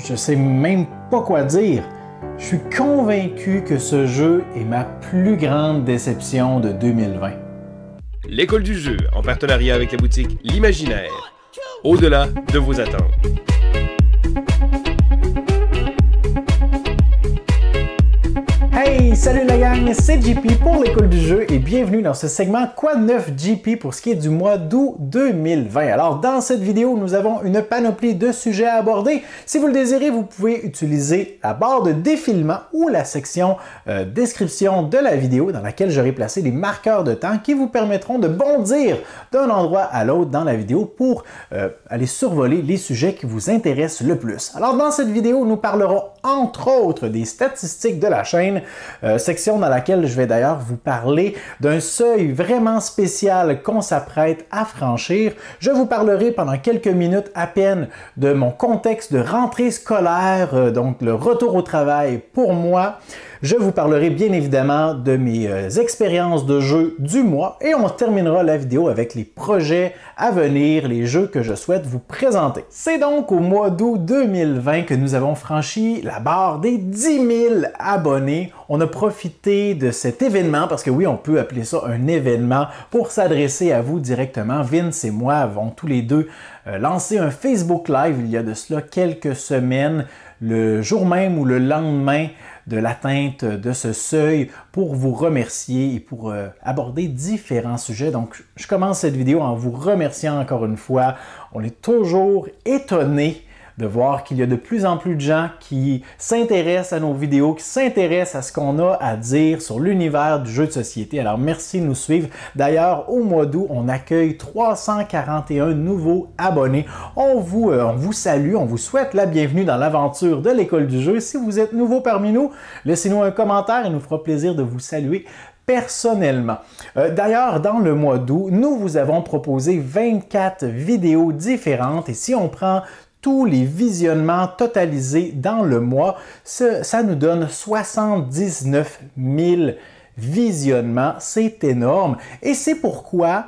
je sais même pas quoi dire. Je suis convaincu que ce jeu est ma plus grande déception de 2020. L'école du jeu, en partenariat avec la boutique L'Imaginaire, au-delà de vos attentes. Hey, salut la gang, c'est JP pour l'école du jeu et bienvenue dans ce segment Quoi de neuf JP pour ce qui est du mois d'août 2020. Alors dans cette vidéo, nous avons une panoplie de sujets à aborder. Si vous le désirez, vous pouvez utiliser la barre de défilement ou la section description de la vidéo dans laquelle j'aurai placé des marqueurs de temps qui vous permettront de bondir d'un endroit à l'autre dans la vidéo pour aller survoler les sujets qui vous intéressent le plus. Alors dans cette vidéo, nous parlerons entre autres des statistiques de la chaîne, section dans laquelle je vais d'ailleurs vous parler d'un seuil vraiment spécial qu'on s'apprête à franchir. Je vous parlerai pendant quelques minutes à peine de mon contexte de rentrée scolaire, donc le retour au travail pour moi. Je vous parlerai bien évidemment de mes expériences de jeu du mois et on terminera la vidéo avec les projets à venir, les jeux que je souhaite vous présenter. C'est donc au mois d'août 2020 que nous avons franchi la barre des 10 000 abonnés. On a profité de cet événement, parce que oui, on peut appeler ça un événement, pour s'adresser à vous directement. Vince et moi avons tous les deux lancé un Facebook Live il y a de cela quelques semaines, le jour même ou le lendemain de l'atteinte de ce seuil pour vous remercier et pour aborder différents sujets. Donc, je commence cette vidéo en vous remerciant encore une fois. On est toujours étonné de voir qu'il y a de plus en plus de gens qui s'intéressent à nos vidéos, qui s'intéressent à ce qu'on a à dire sur l'univers du jeu de société. Alors, merci de nous suivre. D'ailleurs, au mois d'août, on accueille 341 nouveaux abonnés. On vous salue, on vous souhaite la bienvenue dans l'aventure de l'école du jeu. Si vous êtes nouveau parmi nous, laissez-nous un commentaire et nous fera plaisir de vous saluer personnellement. D'ailleurs, dans le mois d'août, nous vous avons proposé 24 vidéos différentes et si on prend tous les visionnements totalisés dans le mois, ça nous donne 79 000 visionnements. C'est énorme. Et c'est pourquoi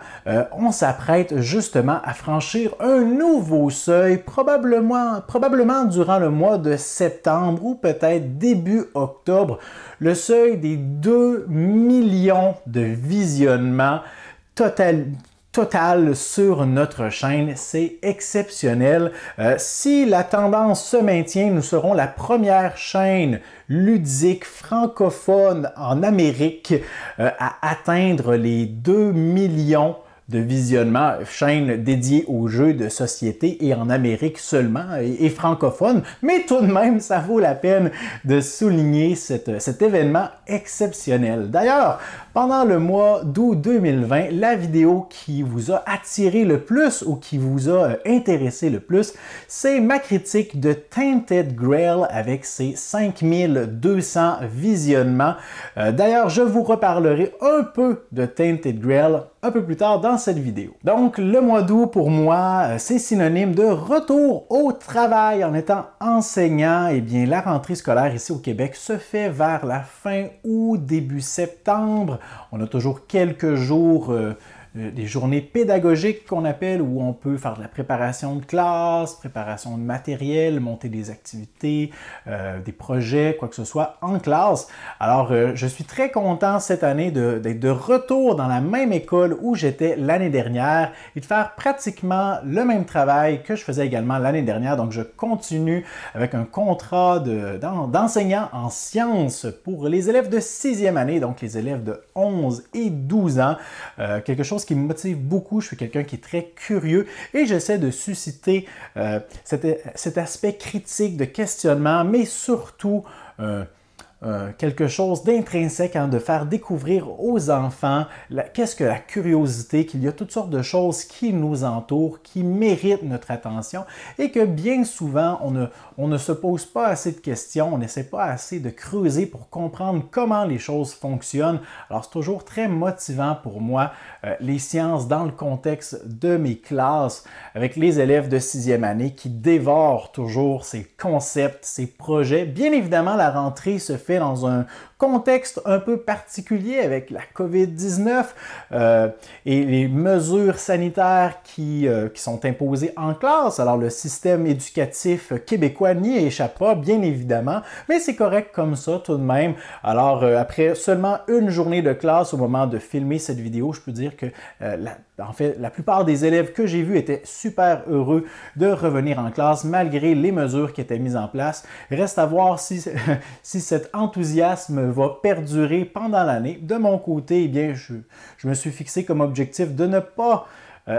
on s'apprête justement à franchir un nouveau seuil, probablement durant le mois de septembre ou peut-être début octobre, le seuil des 2 millions de visionnements total sur notre chaîne. C'est exceptionnel. Si la tendance se maintient, nous serons la première chaîne ludique francophone en Amérique à atteindre les 2 millions de visionnements, chaîne dédiée aux jeux de société et en Amérique seulement et francophone, mais tout de même, ça vaut la peine de souligner cet événement exceptionnel. D'ailleurs, pendant le mois d'août 2020, la vidéo qui vous a attiré le plus ou qui vous a intéressé le plus, c'est ma critique de Tainted Grail avec ses 5200 visionnements. D'ailleurs, je vous reparlerai un peu de Tainted Grail un peu plus tard dans cette vidéo. Donc, le mois d'août, pour moi, c'est synonyme de retour au travail. En étant enseignant, eh bien, la rentrée scolaire ici au Québec se fait vers la fin août, début septembre. On a toujours quelques jours des journées pédagogiques qu'on appelle, où on peut faire de la préparation de classe, préparation de matériel, monter des activités, des projets, quoi que ce soit en classe. Alors, je suis très content cette année d'être de retour dans la même école où j'étais l'année dernière et de faire pratiquement le même travail que je faisais également l'année dernière. Donc, je continue avec un contrat d'enseignant en sciences pour les élèves de 6e année, donc les élèves de 11 et 12 ans. Quelque chose qui me motive beaucoup. Je suis quelqu'un qui est très curieux et j'essaie de susciter cet aspect critique de questionnement, mais surtout quelque chose d'intrinsèque, de faire découvrir aux enfants qu'est-ce que la curiosité, qu'il y a toutes sortes de choses qui nous entourent, qui méritent notre attention et que bien souvent, on ne se pose pas assez de questions, on n'essaie pas assez de creuser pour comprendre comment les choses fonctionnent. Alors, c'est toujours très motivant pour moi, les sciences dans le contexte de mes classes, avec les élèves de 6e année qui dévorent toujours ces concepts, ces projets. Bien évidemment, la rentrée se fait dans un contexte un peu particulier avec la COVID-19 et les mesures sanitaires qui sont imposées en classe. Alors, le système éducatif québécois n'y échappe pas, bien évidemment, mais c'est correct comme ça tout de même. Alors, après seulement une journée de classe au moment de filmer cette vidéo, je peux dire que en fait, la plupart des élèves que j'ai vus étaient super heureux de revenir en classe malgré les mesures qui étaient mises en place. Reste à voir si cet enthousiasme va perdurer pendant l'année. De mon côté, eh bien, je me suis fixé comme objectif de ne pas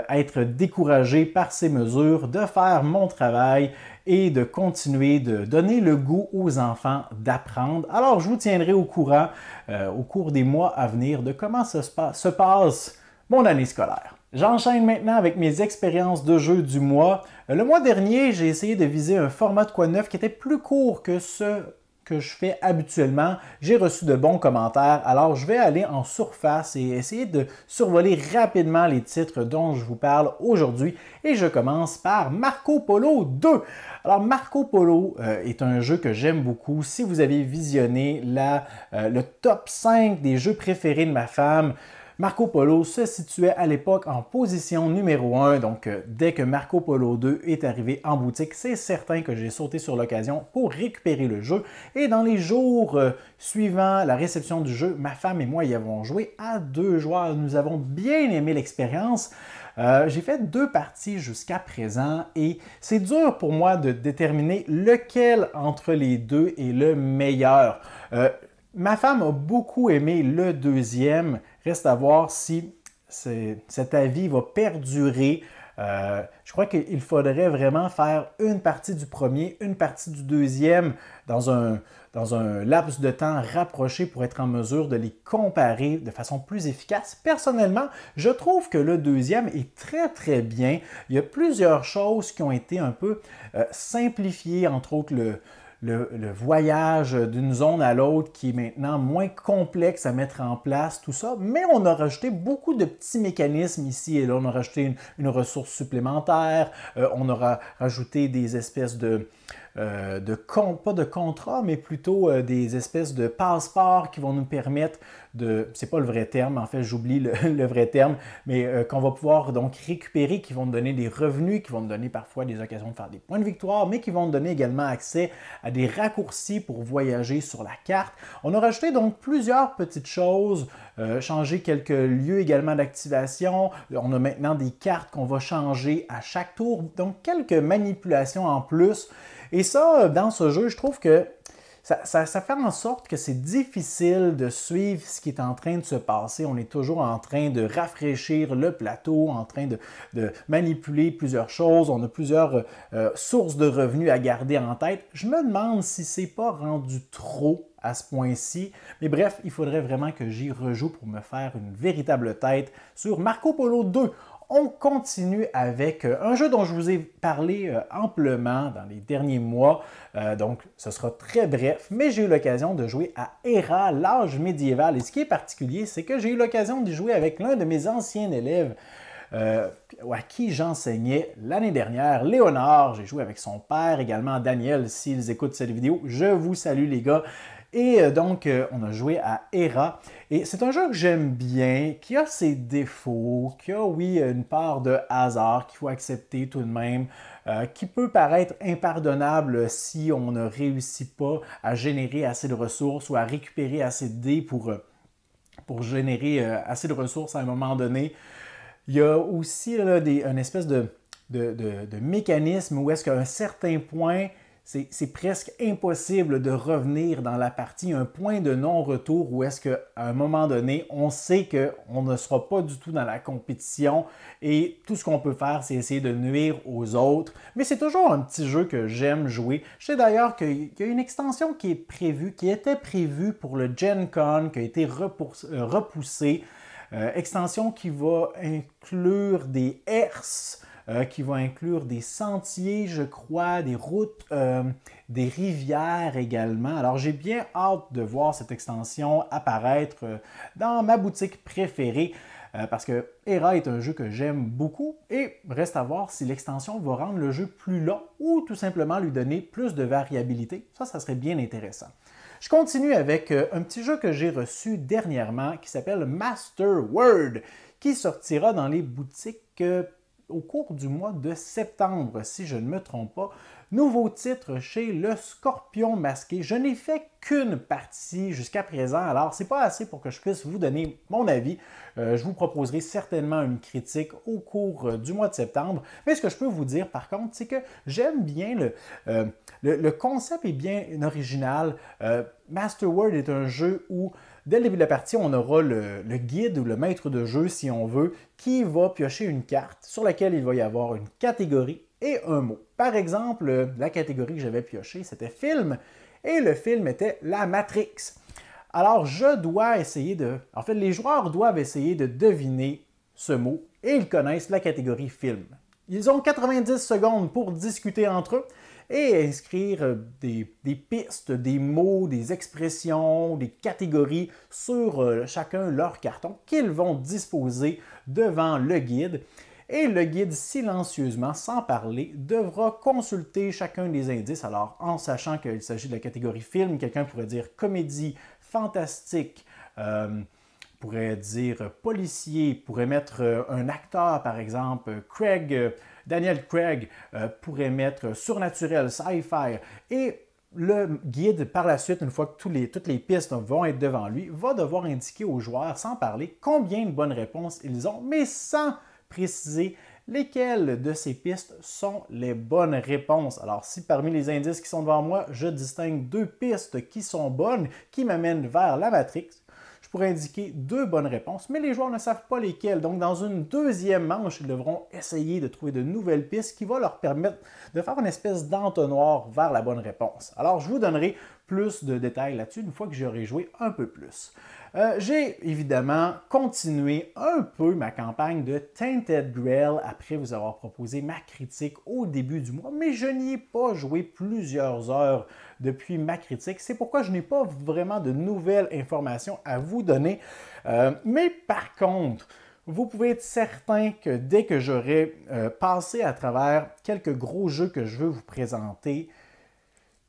être découragé par ces mesures, de faire mon travail et de continuer de donner le goût aux enfants d'apprendre. Alors, je vous tiendrai au courant au cours des mois à venir de comment se passe mon année scolaire. J'enchaîne maintenant avec mes expériences de jeu du mois. Le mois dernier, j'ai essayé de viser un format de Quoi Neuf qui était plus court que ce que je fais habituellement. J'ai reçu de bons commentaires, alors je vais aller en surface et essayer de survoler rapidement les titres dont je vous parle aujourd'hui. Et je commence par Marco Polo 2. Alors Marco Polo est un jeu que j'aime beaucoup. Si vous avez visionné le top 5 des jeux préférés de ma femme, Marco Polo se situait à l'époque en position numéro 1, donc dès que Marco Polo 2 est arrivé en boutique, c'est certain que j'ai sauté sur l'occasion pour récupérer le jeu. Et dans les jours suivant la réception du jeu, ma femme et moi y avons joué à 2 joueurs. Nous avons bien aimé l'expérience. J'ai fait 2 parties jusqu'à présent et c'est dur pour moi de déterminer lequel entre les deux est le meilleur. Ma femme a beaucoup aimé le deuxième. Reste à voir si cet avis va perdurer. Je crois qu'il faudrait vraiment faire une partie du premier, une partie du deuxième dans un laps de temps rapproché pour être en mesure de les comparer de façon plus efficace. Personnellement, je trouve que le deuxième est très très bien. Il y a plusieurs choses qui ont été un peu simplifiées, entre autres le voyage d'une zone à l'autre qui est maintenant moins complexe à mettre en place, tout ça, mais on a rajouté beaucoup de petits mécanismes ici et là. On a rajouté une ressource supplémentaire, on aura rajouté des espèces pas de contrats, mais plutôt des espèces de passeports qui vont nous permettre c'est pas le vrai terme, en fait j'oublie le vrai terme, mais qu'on va pouvoir donc récupérer, qui vont nous donner des revenus, qui vont nous donner parfois des occasions de faire des points de victoire, mais qui vont nous donner également accès à des raccourcis pour voyager sur la carte. On a rajouté donc plusieurs petites choses, changé quelques lieux également d'activation. On a maintenant des cartes qu'on va changer à chaque tour, donc quelques manipulations en plus. Et ça, dans ce jeu, je trouve que ça fait en sorte que c'est difficile de suivre ce qui est en train de se passer. On est toujours en train de rafraîchir le plateau, en train de manipuler plusieurs choses. On a plusieurs sources de revenus à garder en tête. Je me demande si c'est pas rendu trop à ce point-ci. Mais bref, il faudrait vraiment que j'y rejoue pour me faire une véritable tête sur Marco Polo 2. On continue avec un jeu dont je vous ai parlé amplement dans les derniers mois, donc ce sera très bref, mais j'ai eu l'occasion de jouer à Era, l'âge médiéval. Et ce qui est particulier, c'est que j'ai eu l'occasion d'y jouer avec l'un de mes anciens élèves à qui j'enseignais l'année dernière, Léonard. J'ai joué avec son père, également Daniel, s'ils écoutent cette vidéo. Je vous salue les gars. Et donc, on a joué à Era. Et c'est un jeu que j'aime bien, qui a ses défauts, qui a, oui, une part de hasard qu'il faut accepter tout de même, qui peut paraître impardonnable si on ne réussit pas à générer assez de ressources ou à récupérer assez de dés pour générer assez de ressources à un moment donné. Il y a aussi là, une espèce de mécanisme où est-ce qu'à un certain point, c'est presque impossible de revenir dans la partie, un point de non-retour où est-ce qu'à un moment donné, on sait qu'on ne sera pas du tout dans la compétition et tout ce qu'on peut faire, c'est essayer de nuire aux autres. Mais c'est toujours un petit jeu que j'aime jouer. Je sais d'ailleurs qu'il y a une extension qui était prévue pour le Gen Con, qui a été repoussée. Extension qui va inclure des herses, qui va inclure des sentiers, je crois, des routes, des rivières également. Alors, j'ai bien hâte de voir cette extension apparaître dans ma boutique préférée. parce que Era est un jeu que j'aime beaucoup et reste à voir si l'extension va rendre le jeu plus long ou tout simplement lui donner plus de variabilité. Ça serait bien intéressant. Je continue avec un petit jeu que j'ai reçu dernièrement qui s'appelle Master Word, qui sortira dans les boutiques au cours du mois de septembre, si je ne me trompe pas. Nouveau titre chez le Scorpion Masqué. Je n'ai fait qu'une partie jusqu'à présent, alors c'est pas assez pour que je puisse vous donner mon avis. Je vous proposerai certainement une critique au cours du mois de septembre. Mais ce que je peux vous dire par contre, c'est que j'aime bien le concept est bien original. Master Word est un jeu où dès le début de la partie, on aura le guide ou le maître de jeu, si on veut, qui va piocher une carte sur laquelle il va y avoir une catégorie et un mot. Par exemple, la catégorie que j'avais piochée, c'était film, et le film était La Matrix. Alors, je dois essayer En fait, les joueurs doivent essayer de deviner ce mot, et ils connaissent la catégorie film. Ils ont 90 secondes pour discuter entre eux, et inscrire des pistes, des mots, des expressions, des catégories sur chacun leur carton qu'ils vont disposer devant le guide. Et le guide, silencieusement, sans parler, devra consulter chacun des indices. Alors, en sachant qu'il s'agit de la catégorie film, quelqu'un pourrait dire comédie, fantastique, pourrait dire policier, pourrait mettre un acteur, par exemple, Daniel Craig, pourrait mettre surnaturel, sci-fi, et le guide, par la suite, une fois que toutes les pistes vont être devant lui, va devoir indiquer aux joueurs, sans parler, combien de bonnes réponses ils ont, mais sans préciser lesquelles de ces pistes sont les bonnes réponses. Alors, si parmi les indices qui sont devant moi, je distingue 2 pistes qui sont bonnes, qui m'amènent vers la Matrix, je pourrais indiquer 2 bonnes réponses, mais les joueurs ne savent pas lesquelles. Donc, dans une deuxième manche, ils devront essayer de trouver de nouvelles pistes qui vont leur permettre de faire une espèce d'entonnoir vers la bonne réponse. Alors, je vous donnerai plus de détails là-dessus une fois que j'aurai joué un peu plus. J'ai évidemment continué un peu ma campagne de Tainted Grail après vous avoir proposé ma critique au début du mois, mais je n'y ai pas joué plusieurs heures depuis ma critique. C'est pourquoi je n'ai pas vraiment de nouvelles informations à vous donner. Mais par contre, vous pouvez être certain que dès que j'aurai passé à travers quelques gros jeux que je veux vous présenter,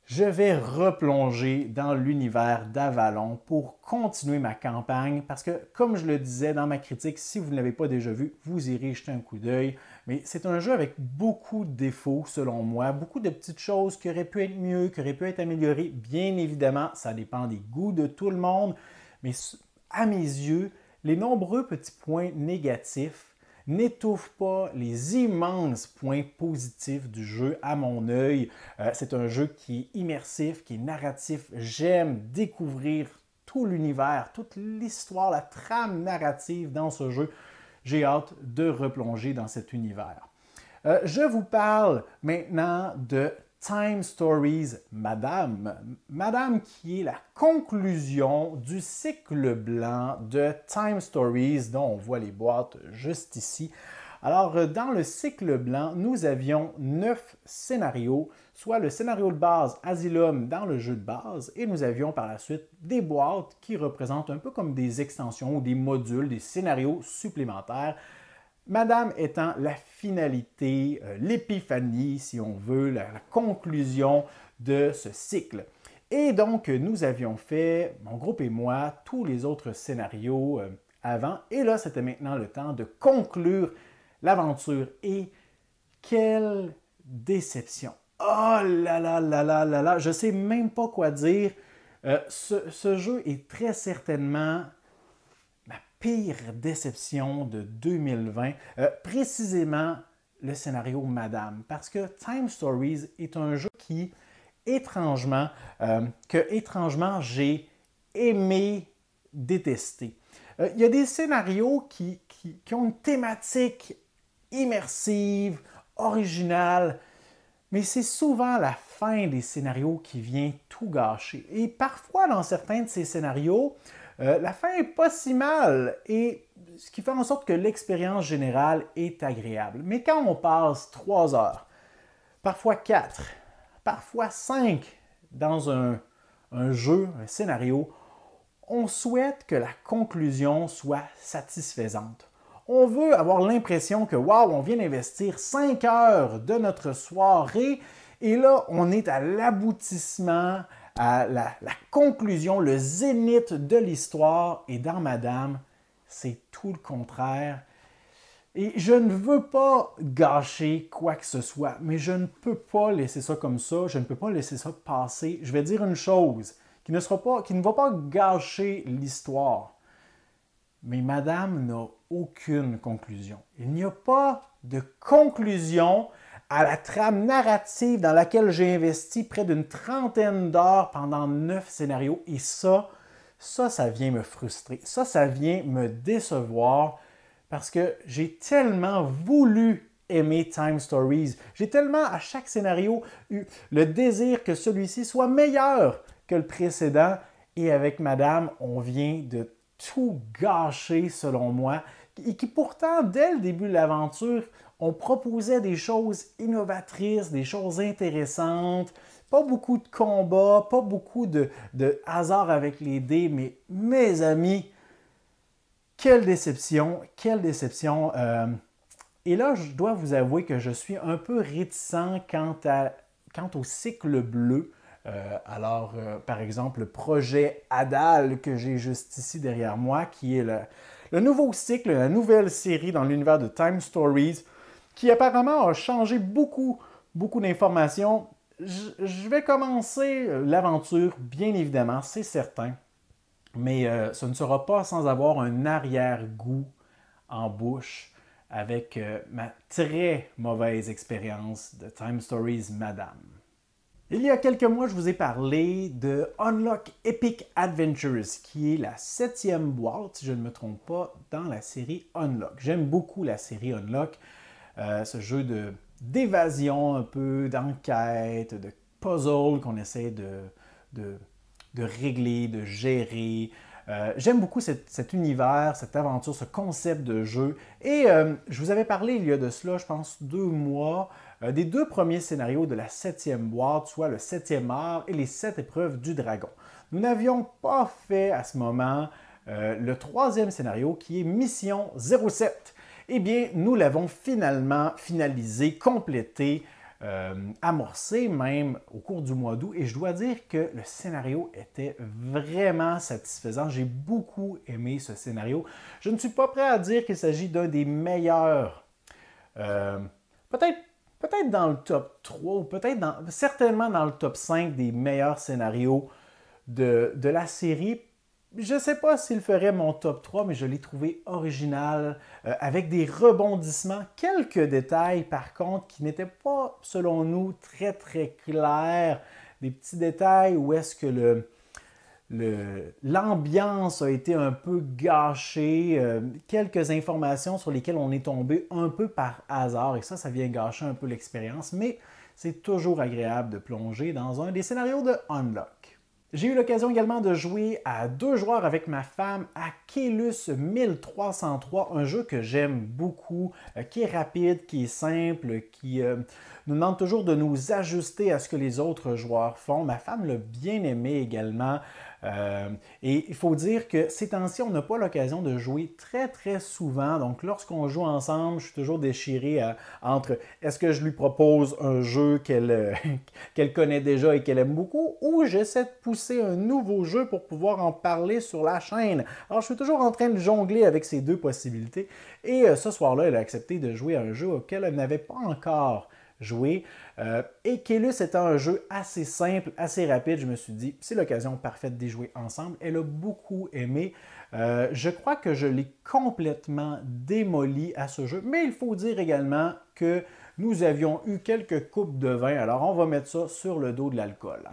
je vais replonger dans l'univers d'Avalon pour continuer ma campagne parce que, comme je le disais dans ma critique, si vous ne l'avez pas déjà vu, vous irez jeter un coup d'œil. Mais c'est un jeu avec beaucoup de défauts, selon moi, beaucoup de petites choses qui auraient pu être mieux, qui auraient pu être améliorées. Bien évidemment, ça dépend des goûts de tout le monde, mais à mes yeux, les nombreux petits points négatifs n'étouffe pas les immenses points positifs du jeu à mon œil. C'est un jeu qui est immersif, qui est narratif. J'aime découvrir tout l'univers, toute l'histoire, la trame narrative dans ce jeu. J'ai hâte de replonger dans cet univers. Je vous parle maintenant de Time Stories Madame. Madame qui est la conclusion du cycle blanc de Time Stories dont on voit les boîtes juste ici. Alors, dans le cycle blanc, nous avions 9 scénarios, soit le scénario de base Asylum dans le jeu de base, et nous avions par la suite des boîtes qui représentent un peu comme des extensions ou des modules, des scénarios supplémentaires. Madame étant la finalité, l'épiphanie, si on veut, la conclusion de ce cycle. Et donc, nous avions fait, mon groupe et moi, tous les autres scénarios avant. Et là, c'était maintenant le temps de conclure l'aventure. Et quelle déception! Oh là là là là là là! Je ne sais même pas quoi dire. Ce jeu est très certainement ma pire déception de 2020, précisément le scénario Madame, parce que Time Stories est un jeu qui, étrangement, j'ai aimé détester. Il y a des scénarios qui ont une thématique immersive, originale, mais c'est souvent la fin des scénarios qui vient tout gâcher. Et parfois, dans certains de ces scénarios, la fin n'est pas si mal, et ce qui fait en sorte que l'expérience générale est agréable. Mais quand on passe 3 heures, parfois 4, parfois 5 dans un jeu, un scénario, on souhaite que la conclusion soit satisfaisante. On veut avoir l'impression que, wow, on vient d'investir 5 heures de notre soirée et là, on est à l'aboutissement, à la conclusion, le zénith de l'histoire. Et dans Madame, c'est tout le contraire. Et je ne veux pas gâcher quoi que ce soit, mais je ne peux pas laisser ça comme ça, je ne peux pas laisser ça passer. Je vais dire une chose qui ne va pas gâcher l'histoire. Mais Madame n'a aucune conclusion. Il n'y a pas de conclusion à la trame narrative dans laquelle j'ai investi près d'une trentaine d'heures pendant 9 scénarios. Et ça vient me frustrer. Ça vient me décevoir parce que j'ai tellement voulu aimer Time Stories. J'ai tellement, à chaque scénario, eu le désir que celui-ci soit meilleur que le précédent. Et avec Madame, on vient de tout gâcher, selon moi, et qui pourtant, dès le début de l'aventure, on proposait des choses innovatrices, des choses intéressantes, pas beaucoup de combats, pas beaucoup de hasard avec les dés, mais mes amis, quelle déception, quelle déception. Et là, je dois vous avouer que je suis un peu réticent quant au cycle bleu. Par exemple, le projet Adal que j'ai juste ici derrière moi, qui est le nouveau cycle, la nouvelle série dans l'univers de Time Stories, qui apparemment a changé beaucoup d'informations. Je vais commencer l'aventure, bien évidemment, c'est certain, mais ce ne sera pas sans avoir un arrière-goût en bouche avec ma très mauvaise expérience de Time Stories Madame. Il y a quelques mois, je vous ai parlé de Unlock Epic Adventures, qui est la 7e boîte, si je ne me trompe pas, dans la série Unlock. J'aime beaucoup la série Unlock, ce jeu d'évasion un peu, d'enquête, de puzzle qu'on essaie de régler, de gérer. J'aime beaucoup cet univers, cette aventure, ce concept de jeu. Et je vous avais parlé il y a de cela, je pense, 2 mois, des 2 premiers scénarios de la 7e boîte, soit le 7e art et les 7 épreuves du dragon. Nous n'avions pas fait à ce moment le 3e scénario qui est Mission 07. Eh bien, nous l'avons finalement finalisé, complété, amorcé même au cours du mois d'août. Et je dois dire que le scénario était vraiment satisfaisant. J'ai beaucoup aimé ce scénario. Je ne suis pas prêt à dire qu'il s'agit d'un des meilleurs, peut-être dans le top 3, ou certainement dans le top 5 des meilleurs scénarios de la série. Je ne sais pas s'il ferait mon top 3, mais je l'ai trouvé original, avec des rebondissements. Quelques détails, par contre, qui n'étaient pas, selon nous, très, très clairs. Des petits détails où est-ce que l'ambiance a été un peu gâchée. Quelques informations sur lesquelles on est tombé un peu par hasard. Et ça vient gâcher un peu l'expérience. Mais c'est toujours agréable de plonger dans un des scénarios de Unlock. J'ai eu l'occasion également de jouer à 2 joueurs avec ma femme à Keylus 1303, un jeu que j'aime beaucoup, qui est rapide, qui est simple, qui nous demande toujours de nous ajuster à ce que les autres joueurs font. Ma femme l'a bien aimé également. Et il faut dire que ces temps-ci, on n'a pas l'occasion de jouer très, très souvent. Donc, lorsqu'on joue ensemble, je suis toujours déchiré entre est-ce que je lui propose un jeu qu'elle connaît déjà et qu'elle aime beaucoup ou j'essaie de pousser un nouveau jeu pour pouvoir en parler sur la chaîne. Alors, je suis toujours en train de jongler avec ces 2 possibilités. Et ce soir-là, elle a accepté de jouer à un jeu auquel elle n'avait pas encore jouer. Et Keylus étant un jeu assez simple, assez rapide, je me suis dit, c'est l'occasion parfaite d'y jouer ensemble. Elle a beaucoup aimé. Je crois que je l'ai complètement démoli à ce jeu, mais il faut dire également que nous avions eu quelques coupes de vin, alors on va mettre ça sur le dos de l'alcool.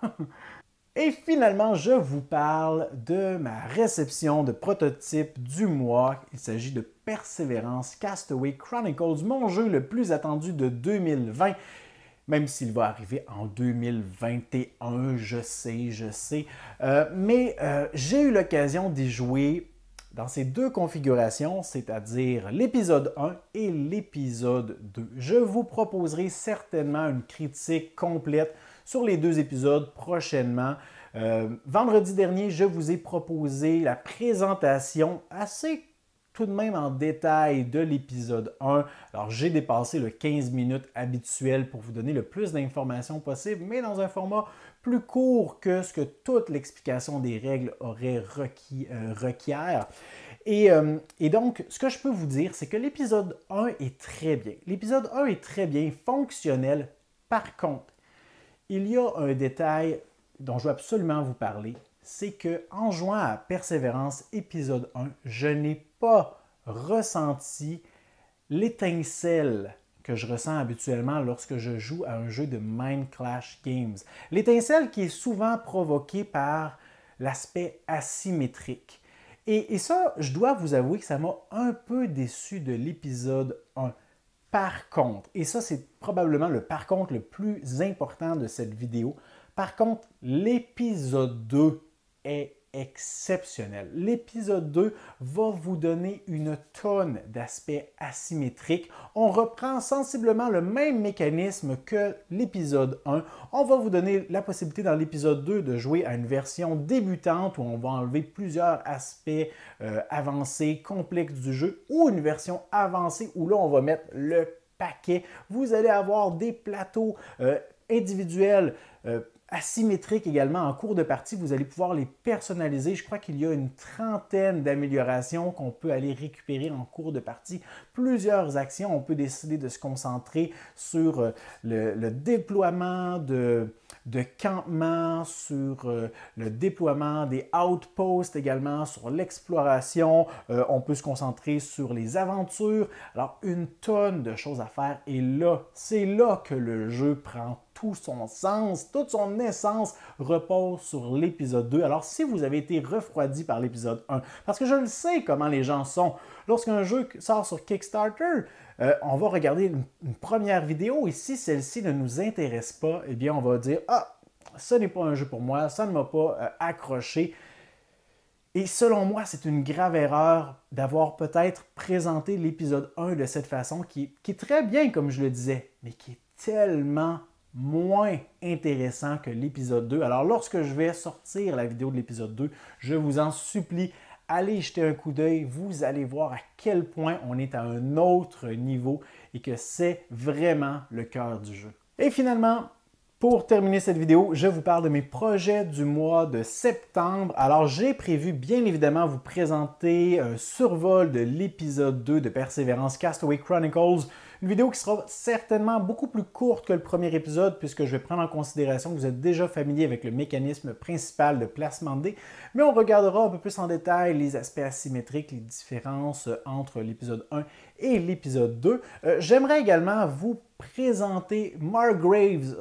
Hein? Et finalement, je vous parle de ma réception de prototype du mois. Il s'agit de Perseverance Castaway Chronicles, mon jeu le plus attendu de 2020, même s'il va arriver en 2021, je sais. Mais j'ai eu l'occasion d'y jouer dans ces 2 configurations, c'est-à-dire l'épisode 1 et l'épisode 2. Je vous proposerai certainement une critique complète sur les 2 épisodes prochainement. Vendredi dernier, je vous ai proposé la présentation assez tout de même en détail de l'épisode 1. Alors, j'ai dépassé le 15 minutes habituel pour vous donner le plus d'informations possible, mais dans un format plus court que ce que toute l'explication des règles aurait requiert. Et donc, ce que je peux vous dire, c'est que l'épisode 1 est très bien. L'épisode 1 est très bien fonctionnel. Par contre, il y a un détail dont je veux absolument vous parler, c'est qu'en jouant à Persévérance épisode 1, je n'ai pas ressenti l'étincelle que je ressens habituellement lorsque je joue à un jeu de Mind Clash Games. L'étincelle qui est souvent provoquée par l'aspect asymétrique. Et ça, je dois vous avouer que ça m'a un peu déçu de l'épisode 1. Par contre, et ça c'est probablement le par contre le plus important de cette vidéo, par contre, l'épisode 2 est exceptionnel. L'épisode 2 va vous donner une tonne d'aspects asymétriques. On reprend sensiblement le même mécanisme que l'épisode 1. On va vous donner la possibilité dans l'épisode 2 de jouer à une version débutante où on va enlever plusieurs aspects avancés, complexes du jeu, ou une version avancée où là on va mettre le paquet. Vous allez avoir des plateaux individuels asymétriques également en cours de partie. Vous allez pouvoir les personnaliser. Je crois qu'il y a une trentaine d'améliorations qu'on peut aller récupérer en cours de partie. Plusieurs actions. On peut décider de se concentrer sur le déploiement de campements, sur le déploiement des outposts également, sur l'exploration. On peut se concentrer sur les aventures. Alors, une tonne de choses à faire. Et là, c'est là que le jeu prend tout son sens, toute son essence repose sur l'épisode 2. Alors, si vous avez été refroidi par l'épisode 1, parce que je le sais comment les gens sont, lorsqu'un jeu sort sur Kickstarter, on va regarder une première vidéo et si celle-ci ne nous intéresse pas, eh bien, on va dire « Ah, ce n'est pas un jeu pour moi, ça ne m'a pas accroché ». Et selon moi, c'est une grave erreur d'avoir peut-être présenté l'épisode 1 de cette façon qui est très bien, comme je le disais, mais qui est tellement moins intéressant que l'épisode 2. Alors, lorsque je vais sortir la vidéo de l'épisode 2, je vous en supplie, allez jeter un coup d'œil. Vous allez voir à quel point on est à un autre niveau et que c'est vraiment le cœur du jeu. Et finalement, pour terminer cette vidéo, je vous parle de mes projets du mois de septembre. Alors, j'ai prévu bien évidemment vous présenter un survol de l'épisode 2 de Persévérance Castaway Chronicles. Une vidéo qui sera certainement beaucoup plus courte que le premier épisode puisque je vais prendre en considération que vous êtes déjà familier avec le mécanisme principal de placement de dés, mais on regardera un peu plus en détail les aspects asymétriques, les différences entre l'épisode 1 et l'épisode 2. J'aimerais également vous présenter Margraves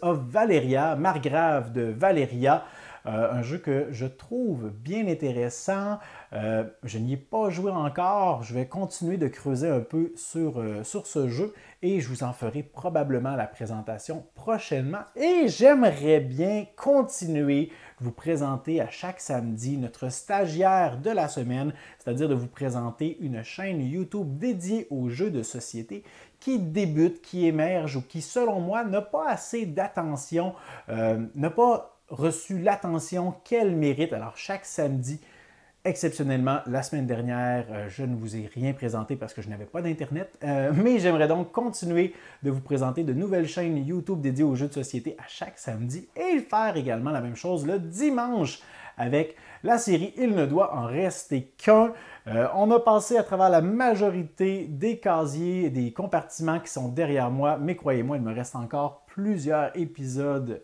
of Valeria, Margrave de Valeria, un jeu que je trouve bien intéressant. Je n'y ai pas joué encore. Je vais continuer de creuser un peu sur ce jeu et je vous en ferai probablement la présentation prochainement. Et j'aimerais bien continuer de vous présenter à chaque samedi notre stagiaire de la semaine, c'est-à-dire de vous présenter une chaîne YouTube dédiée aux jeux de société qui débute, qui émerge ou qui, selon moi, n'a pas assez d'attention, n'a pas reçu l'attention qu'elle mérite. Alors, chaque samedi, exceptionnellement, la semaine dernière, je ne vous ai rien présenté parce que je n'avais pas d'Internet, mais j'aimerais donc continuer de vous présenter de nouvelles chaînes YouTube dédiées aux jeux de société à chaque samedi et faire également la même chose le dimanche avec la série « Il ne doit en rester qu'un ». On a passé à travers la majorité des casiers et des compartiments qui sont derrière moi, mais croyez-moi, il me reste encore plusieurs épisodes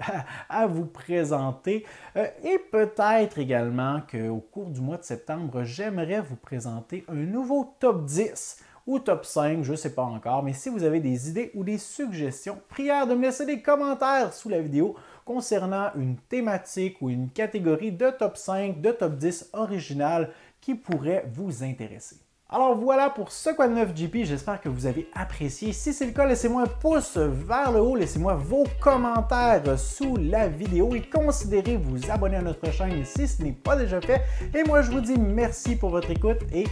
à vous présenter. Et peut-être également qu'au cours du mois de septembre, j'aimerais vous présenter un nouveau top 10 ou top 5, je ne sais pas encore, mais si vous avez des idées ou des suggestions, prière de me laisser des commentaires sous la vidéo concernant une thématique ou une catégorie de top 5, de top 10 original qui pourrait vous intéresser. Alors voilà pour ce Quoi de neuf GP, j'espère que vous avez apprécié. Si c'est le cas, laissez-moi un pouce vers le haut, laissez-moi vos commentaires sous la vidéo et considérez vous abonner à notre chaîne si ce n'est pas déjà fait. Et moi je vous dis merci pour votre écoute et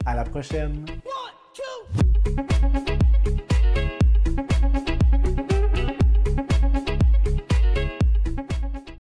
à la prochaine. 1, 2